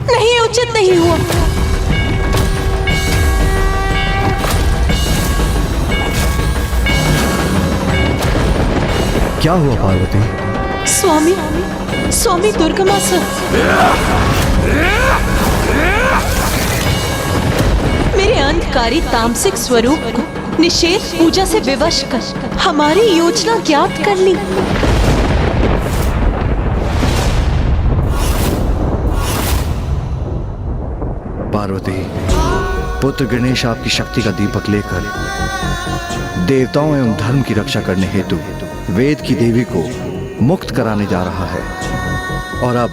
नहीं, उचित नहीं हुआ। क्या हुआ पार्वती? स्वामी दुर्गमा सर, मेरे अंधकारी तामसिक स्वरूप को निषेध पूजा से विवश कर हमारी योजना ज्ञात कर ली। पार्वती, पुत्र गणेश आपकी शक्ति का दीपक लेकर देवताओं एवं धर्म की रक्षा करने हेतु वेद की देवी को मुक्त कराने जा रहा है। और अब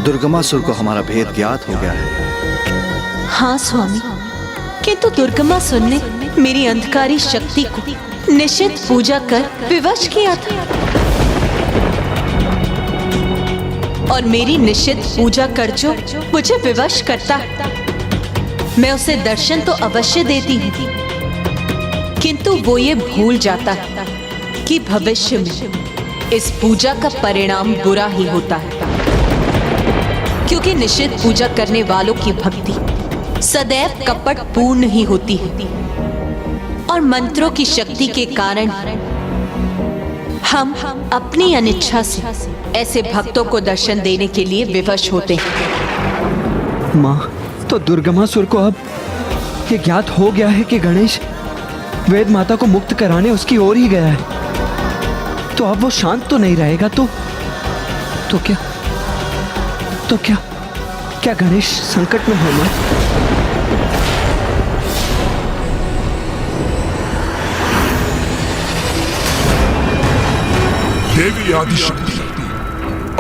दुर्गमासुर को हमारा भेद ज्ञात हो गया है। हाँ स्वामी, किंतु दुर्गमासुर ने मेरी अंधकारी शक्ति को निषिद्ध पूजा कर विवश किया था, और मेरी निषिद्ध पूजा कर जो मुझे विवश करता, मैं उसे दर्शन तो अवश्य देती हूँ, किंतु वो ये भूल जाता है कि भविष्य में इस पूजा का परिणाम बुरा ही होता है, क्योंकि निषिद्ध पूजा करने वालों की भक्ति सदैव कपट पूर्ण ही होती है, और मंत्रों की शक्ति के कारण हम अपनी अनिच्छा से ऐसे भक्तों को दर्शन देने के लिए विवश होते हैं। माँ, तो दुर्गमासुर को अब ये ज्ञात हो गया है कि गणेश वेद माता को मुक्त कराने उसकी ओर ही गया है, तो अब वो शांत तो नहीं रहेगा। तो क्या गणेश संकट में है माँ? देवी आदिशक्ति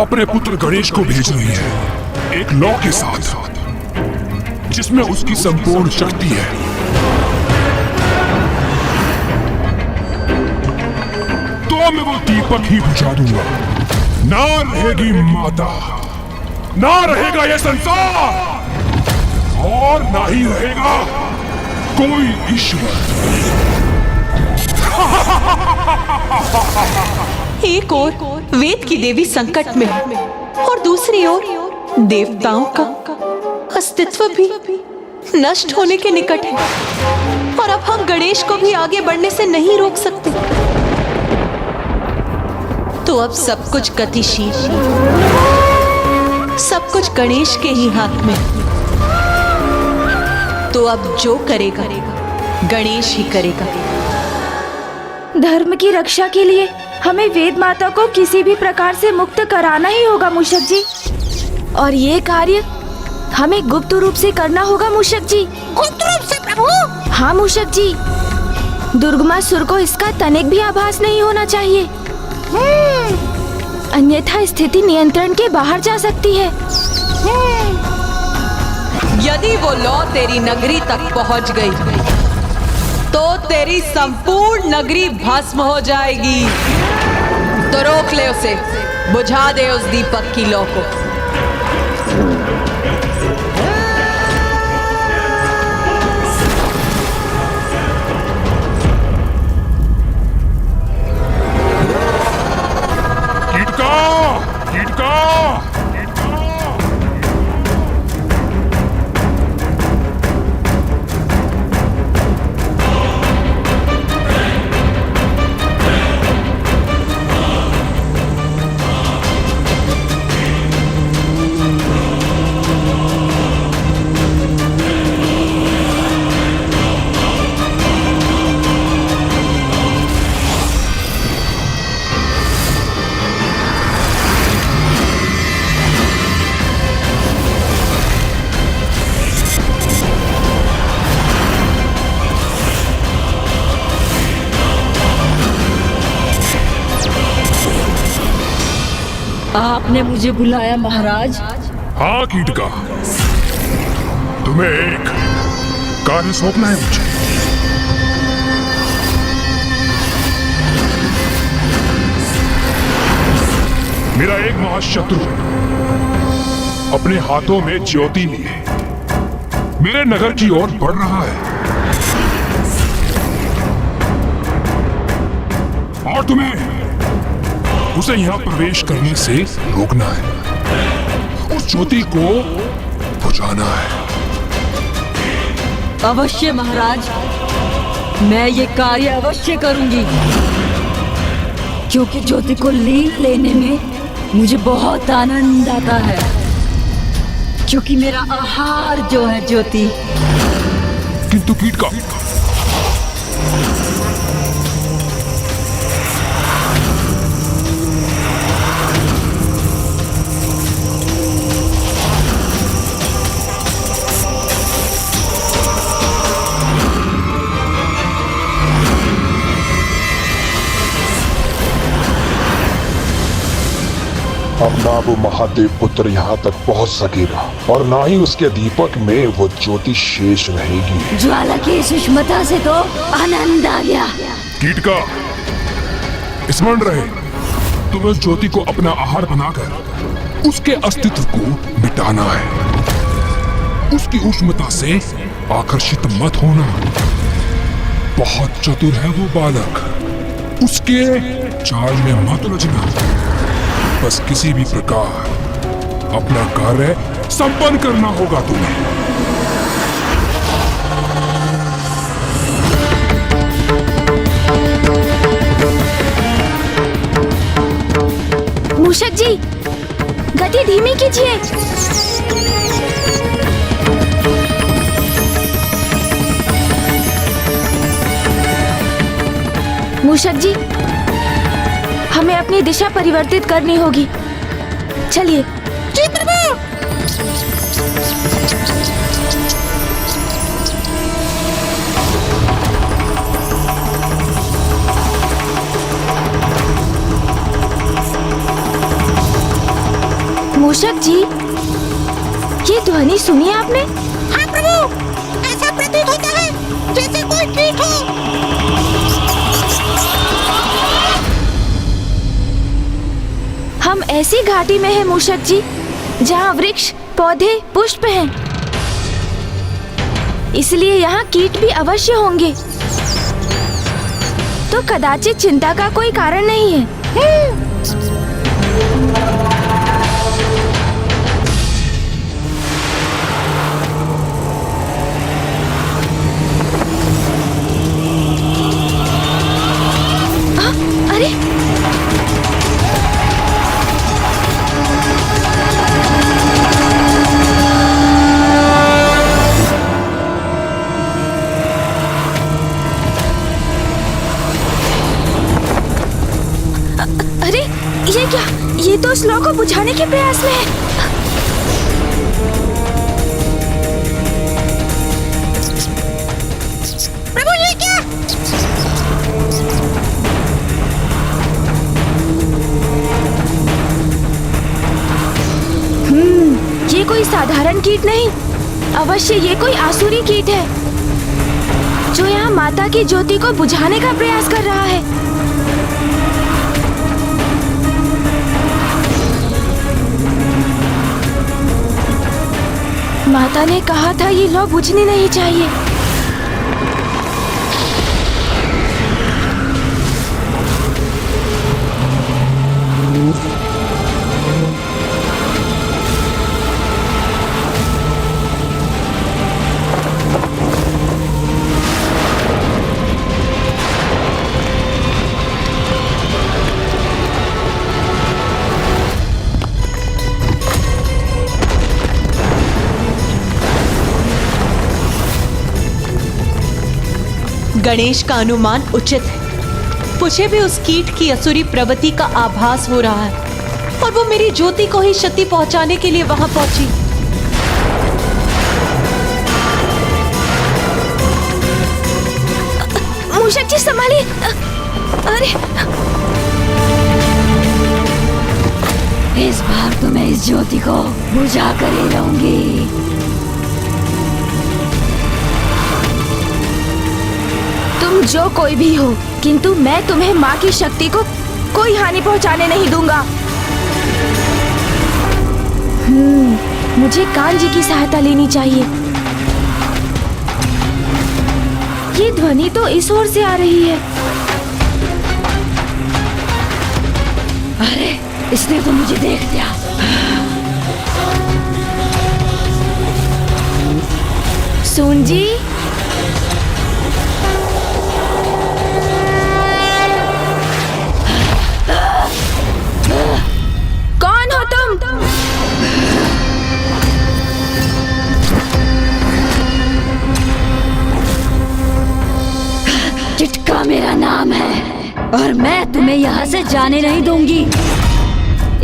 अपने पुत्र गणेश को भेज रही है एक लौ के साथ, जिसमें उसकी संपूर्ण शक्ति है। तो मैं वो दीपक ही बुझा दूंगा। ना रहेगी माता, ना रहेगा ये संसार, और ना ही रहेगा कोई ईश्वर। एक ओर वेद की देवी संकट में और दूसरी ओर देवताओं का अस्तित्व भी नष्ट होने के निकट है, और अब हम गणेश को भी आगे बढ़ने से नहीं रोक सकते। तो अब सब कुछ गतिशील, सब कुछ गणेश के ही हाथ में। तो अब जो करेगा गणेश ही करेगा। धर्म की रक्षा के लिए हमें वेद माता को किसी भी प्रकार से मुक्त कराना ही होगा मूषक जी, और ये कार्य हमें गुप्त रूप से करना होगा मूषक जी। गुप्त रूप से प्रभु? हाँ मूषक जी, दुर्गमासुर को इसका तनिक भी आभास नहीं होना चाहिए, अन्यथा स्थिति नियंत्रण के बाहर जा सकती है। यदि वो लौ तेरी नगरी तक पहुंच गई तो तेरी संपूर्ण नगरी भस्म हो जाएगी। तो रोक ले उसे, बुझा दे उस दीपक की लौ को। आपने मुझे बुलाया महाराज? हाँ कीटका, तुम्हें एक कार्य सौंपना है मुझे। मेरा एक महाशत्रु अपने हाथों में ज्योति लिए मेरे नगर की ओर बढ़ रहा है, और तुम्हें उसे यहां प्रवेश करने से रोकना है। उस ज्योति को बुझाना है। अवश्य महाराज, मैं ये कार्य अवश्य करूंगी, क्योंकि ज्योति को लीन लेने में मुझे बहुत आनंद आता है, क्योंकि मेरा आहार जो है ज्योति। किंतु कीट का अब ना वो महादेव पुत्र यहाँ तक पहुँच सकेगा और ना ही उसके दीपक में वो ज्योति शेष रहेगी। ज्वाला की सुष्मता से तो आनंद आ गया। कीट का स्मरण रहे, तुम्हें उस ज्योति को अपना आहार बनाकर उसके अस्तित्व को मिटाना है। उसकी उष्णता से आकर्षित मत होना। बहुत चतुर है वो बालक, उसके चाल में मत उलझना। बस किसी भी प्रकार अपना कार्य संपन्न करना होगा तुम्हें। मूषक जी, गति धीमी कीजिए। मूषक जी, हमें अपनी दिशा परिवर्तित करनी होगी। चलिए। जी प्रभु। मूषक जी, ये ध्वनि सुनी आपने? हाँ प्रभु, ऐसा प्रतीत होता है जैसे कोई कीट हो। हम ऐसी घाटी में हैं मूषक जी, जहाँ वृक्ष, पौधे, पुष्प हैं। इसलिए यहाँ कीट भी अवश्य होंगे। तो कदाचित चिंता का कोई कारण नहीं है। अरे अरे, ये क्या? ये तो उस लौ को बुझाने के प्रयास में है। प्रभु, ये क्या? ये कोई साधारण कीट नहीं, अवश्य ये कोई आसुरी कीट है, जो यहाँ माता की ज्योति को बुझाने का प्रयास कर रहा है। माता ने कहा था ये लौ बुझनी नहीं चाहिए। गणेश का अनुमान उचित है। मुझे भी उस कीट की असुरी प्रवृत्ति का आभास हो रहा है और वो मेरी ज्योति को ही क्षति पहुंचाने के लिए वहां पहुंची। मूषक जी संभालिए। अरे, इस बार तो मैं इस ज्योति को बुझा कर ही रहूंगी। तुम जो कोई भी हो, किंतु मैं तुम्हें माँ की शक्ति को कोई हानि पहुंचाने नहीं दूंगा। मुझे कान जी की सहायता लेनी चाहिए। ये ध्वनि तो इस ओर से आ रही है। अरे, इसने तो मुझे देख लिया। सून जी, कौन हो तुम? चिटका मेरा नाम है और मैं तुम्हें यहाँ से जाने नहीं दूंगी।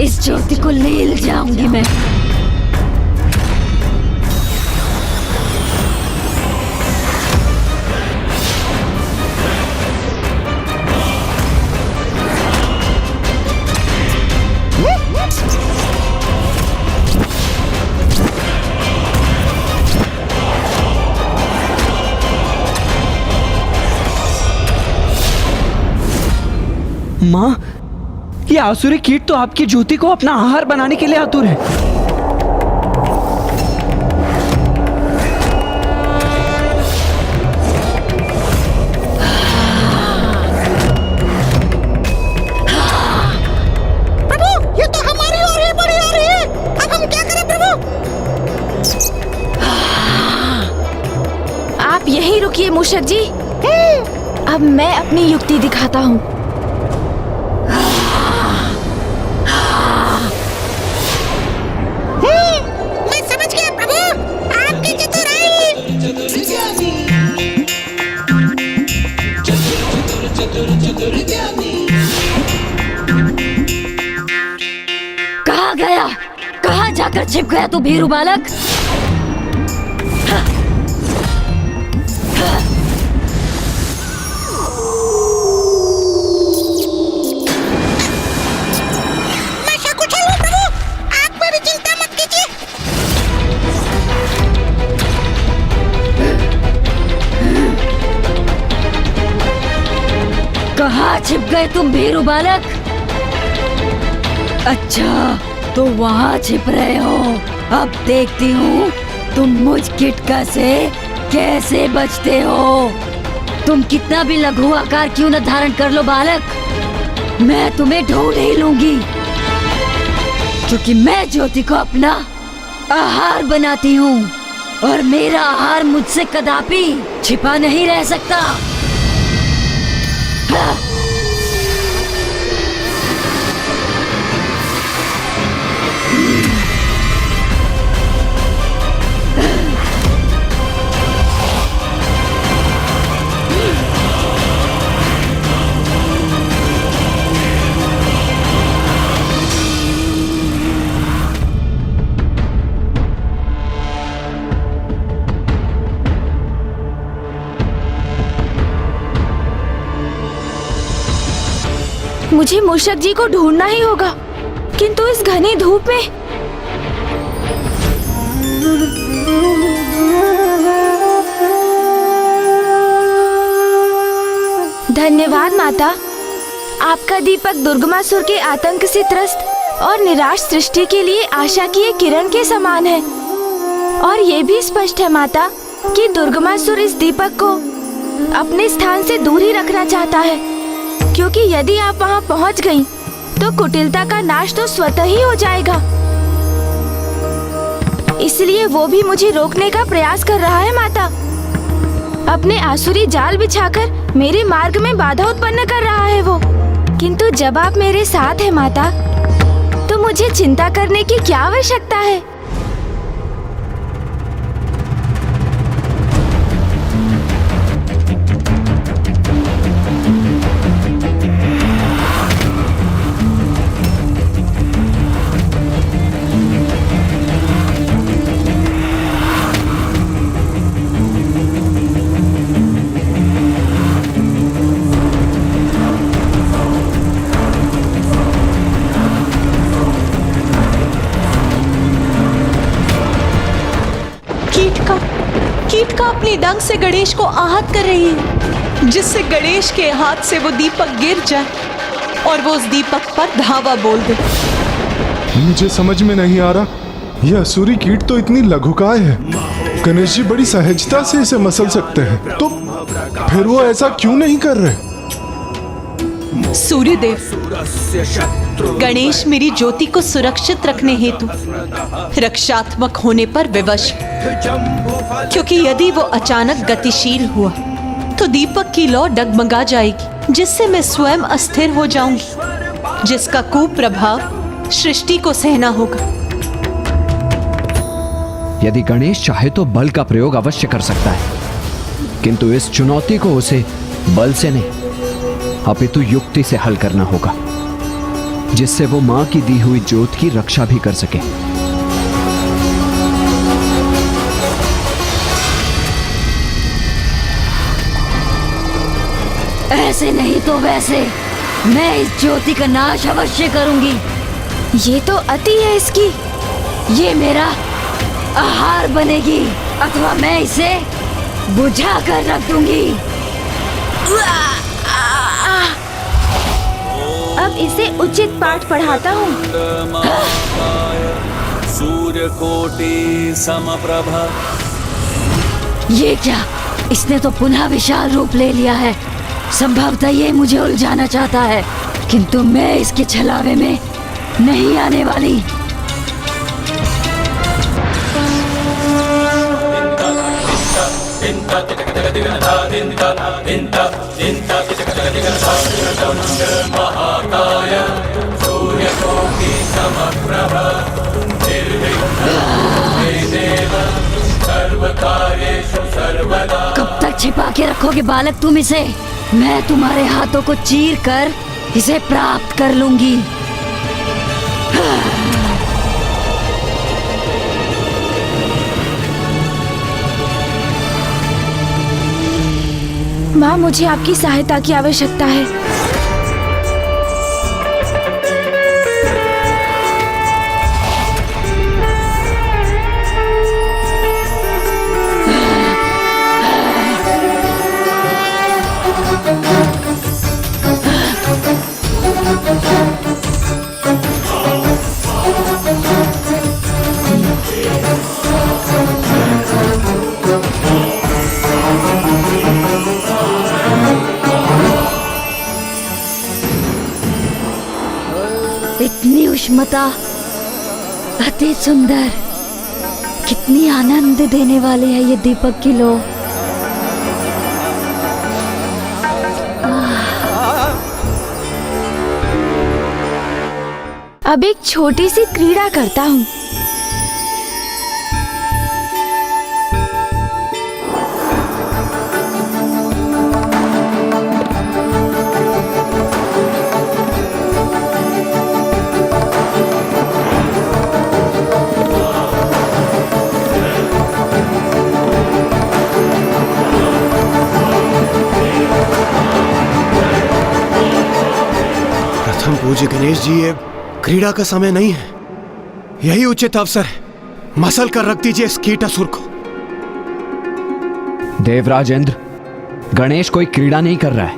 इस ज्योति को ले जाऊंगी मैं। माँ, ये आसुरी कीट तो आपकी ज्योति को अपना आहार बनाने के लिए आतुर है। प्रभु, ये तो हमारी ओर ही बढ़ी आ रही है। अब हम क्या करें प्रभु? आप यहीं रुकिए मूषक जी। अब मैं अपनी युक्ति दिखाता हूँ। मैं समझ गया प्रभु, आपकी चतुराई। कहाँ गया? कहाँ जाकर छिप गया तू भीरू बालक? मैं सकुशल हूँ प्रभु, आप मेरी चिंता मत कीजिए। कहाँ छिप गए तुम भीरू बालक? अच्छा, तो वहाँ छिप रहे हो। अब देखती हूँ तुम मुझ किटका से कैसे बचते हो। तुम कितना भी लघु आकार क्यों न धारण कर लो बालक, मैं तुम्हें ढूंढ ही लूंगी, क्योंकि मैं ज्योति को अपना आहार बनाती हूँ और मेरा आहार मुझसे कदापि छिपा नहीं रह सकता। हाँ। मुझे मूषक जी को ढूंढना ही होगा, किंतु इस घनी धूप में। धन्यवाद माता, आपका दीपक दुर्गमासुर के आतंक से त्रस्त और निराश सृष्टि के लिए आशा की एक किरण के समान है। और ये भी स्पष्ट है माता कि दुर्गमासुर इस दीपक को अपने स्थान से दूर ही रखना चाहता है, क्योंकि यदि आप वहां पहुंच गईं, तो कुटिलता का नाश तो स्वतः ही हो जाएगा। इसलिए वो भी मुझे रोकने का प्रयास कर रहा है माता। अपने आसुरी जाल बिछाकर मेरे मार्ग में बाधा उत्पन्न कर रहा है वो। किंतु जब आप मेरे साथ हैं माता, तो मुझे चिंता करने की क्या आवश्यकता है। कीट का अपने डंक से गणेश को आहत कर रही है, जिससे गणेश के हाथ से वो दीपक गिर जाए और वो उस दीपक पर धावा बोल दे। मुझे समझ में नहीं आ रहा, यह असुरी कीट तो इतनी लघुकाय है, गणेश जी बड़ी सहजता से इसे मसल सकते हैं, तो फिर वो ऐसा क्यों नहीं कर रहे? सूर्यदेव, गणेश मेरी ज्योति को सुरक्षित रखने हेतु रक्षात्मक होने पर विवश, क्योंकि यदि वो अचानक गतिशील हुआ तो दीपक की लौ डगमगा जाएगी, जिससे मैं स्वयं अस्थिर हो जाऊंगी, जिसका कुप्रभाव सृष्टि को सहना होगा। यदि गणेश चाहे तो बल का प्रयोग अवश्य कर सकता है, किंतु इस चुनौती को उसे बल से नहीं अपितु युक्ति से हल करना होगा, जिससे वो मां की दी हुई ज्योत की रक्षा भी कर सके। ऐसे नहीं तो वैसे मैं इस ज्योति का नाश अवश्य करूंगी। ये तो अति है इसकी। ये मेरा आहार बनेगी अथवा मैं इसे बुझा कर रख दूंगी। अब इसे उचित पाठ पढ़ाता हूँ। सूर्यकोटि समप्रभा। ये क्या, इसने तो पुनः विशाल रूप ले लिया है। संभवतः ये मुझे उलझाना चाहता है, किंतु मैं इसके छलावे में नहीं आने वाली। कब तक छिपा के रखोगे बालक तुम इसे? मैं तुम्हारे हाथों को चीर कर इसे प्राप्त कर लूंगी। माँ, मुझे आपकी सहायता की आवश्यकता है। इतनी उष्मता, अति सुंदर, कितनी आनंद देने वाली है ये दीपक की लौ। अब एक छोटी सी क्रीड़ा करता हूँ। प्रथम पूज्य गणेश जी, ये क्रीड़ा का समय नहीं है, यही उचित अवसर है। मसल कर रख दीजिए इस कीटासुर को। देवराज इंद्र, गणेश कोई क्रीड़ा नहीं कर रहा है।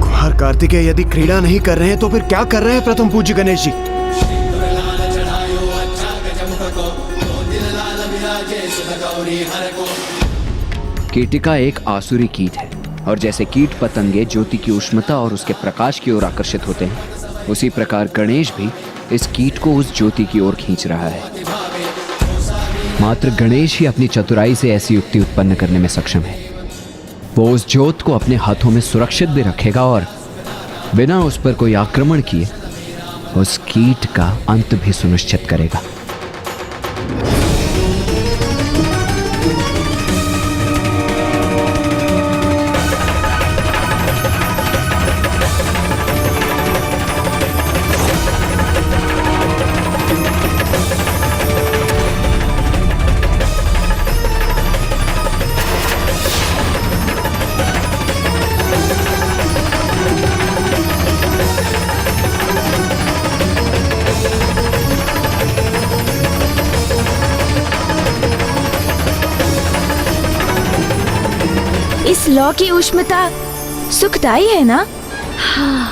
कुमार कार्तिकेय यदि क्रीड़ा नहीं कर रहे हैं तो फिर क्या कर रहे हैं प्रथम पूज्य गणेश जी? कीटिका एक आसुरी कीट है, और जैसे कीट पतंगे ज्योति की उष्णता और उसके प्रकाश की ओर आकर्षित होते हैं, उसी प्रकार गणेश भी इस कीट को उस ज्योति की ओर खींच रहा है। मात्र गणेश ही अपनी चतुराई से ऐसी युक्ति उत्पन्न करने में सक्षम है। वो उस ज्योत को अपने हाथों में सुरक्षित भी रखेगा और बिना उस पर कोई आक्रमण किए उस कीट का अंत भी सुनिश्चित करेगा। इस लौ की उष्णता सुखदायी है ना? हाँ,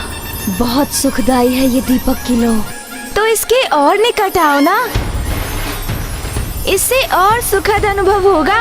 बहुत सुखदायी है ये दीपक की लौ। तो इसके और निकट आओ ना, इससे और सुखद अनुभव होगा।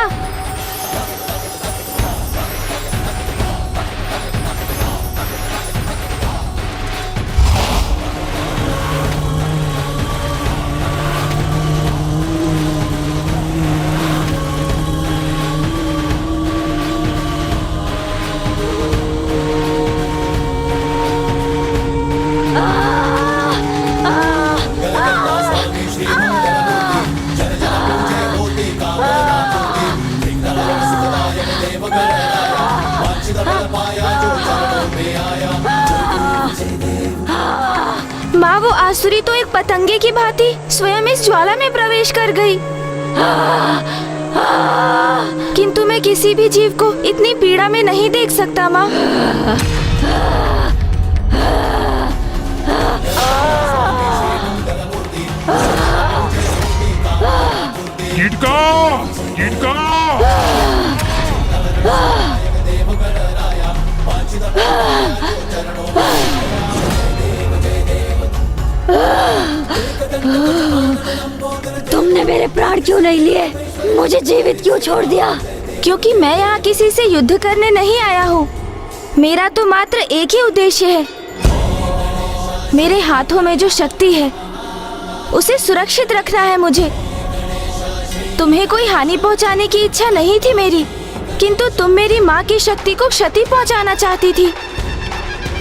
आसुरी तो एक पतंगे की भांति स्वयं इस ज्वाला में प्रवेश कर गई। किंतु मैं किसी भी जीव को इतनी पीड़ा में नहीं देख सकता माँ। कीटका, कीटका! तुमने मेरे प्राण क्यों नहीं लिए? मुझे जीवित क्यों छोड़ दिया? क्योंकि मैं यहाँ किसी से युद्ध करने नहीं आया हूँ। मेरा तो मात्र एक ही उद्देश्य है। मेरे हाथों में जो शक्ति है उसे सुरक्षित रखना है मुझे। तुम्हें कोई हानि पहुँचाने की इच्छा नहीं थी मेरी, किंतु तुम मेरी माँ की शक्ति को क्षति पहुँचाना चाहती थी,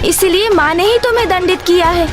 इसलिए माँ ने ही तुम्हें दंडित किया है।